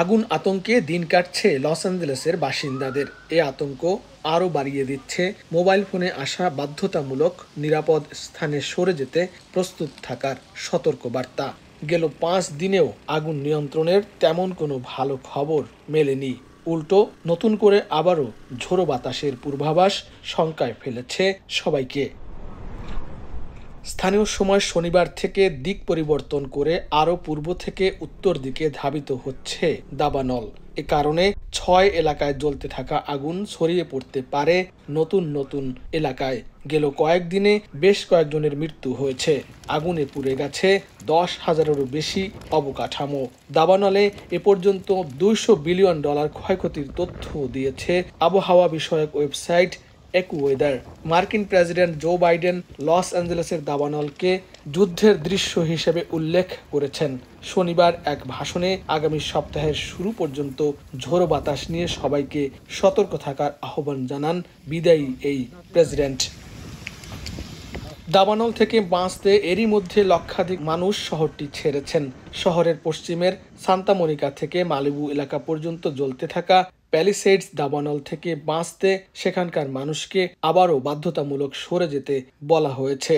আগুন আতঙ্কে দিন কাটছে লস অ্যাঞ্জেলেসের বাসিন্দাদের। এ আতঙ্ক আরও বাড়িয়ে দিচ্ছে মোবাইল ফোনে আসা বাধ্যতামূলক নিরাপদ স্থানে সরে যেতে প্রস্তুত থাকার সতর্কবার্তা। গেল 5 দিনেও আগুন নিয়ন্ত্রণের তেমন কোনো ভালো খবর মেলেনি। উল্টো নতুন করে আবারও ঝোড়ো বাতাসের পূর্বাভাস শঙ্কায় ফেলেছে সবাইকে। স্থানীয় সময় শনিবার থেকে দিক পরিবর্তন করে আরও পূর্ব থেকে উত্তর দিকে ধাবিত হচ্ছে দাবানল। এ কারণে 6 এলাকায় জ্বলতে থাকা আগুন ছড়িয়ে পড়তে পারে নতুন নতুন এলাকায়। গেল কয়েকদিনে বেশ কয়েকজনের মৃত্যু হয়েছে। আগুনে পুড়ে গেছে 10,000-এরও বেশি অবকাঠামো। দাবানলে এ পর্যন্ত $200 বিলিয়ন ক্ষয়ক্ষতির তথ্য দিয়েছে আবহাওয়া বিষয়ক ওয়েবসাইট অ্যাকুওয়েদার। মার্কিন প্রেসিডেন্ট জো বাইডেন লস অ্যাঞ্জেলেসের দাবানলকে যুদ্ধের দৃশ্য হিসেবে উল্লেখ করেছেন। শনিবার এক ভাষণে আগামী সপ্তাহের শুরু পর্যন্ত ঝোড়ো বাতাস নিয়ে সবাইকে সতর্ক থাকার আহ্বান জানান বিদায়ী এই প্রেসিডেন্ট। দাবানল থেকে বাঁচতে এরই মধ্যে লক্ষাধিক মানুষ শহরটি ছেড়েছেন। শহরের পশ্চিমের সান্তা মনিকা থেকে মালিবু এলাকা পর্যন্ত জ্বলতে থাকা প্যালিসেডস দাবানল থেকে বাঁচতে সেখানকার মানুষকে আবারও বাধ্যতামূলক সরে যেতে বলা হয়েছে।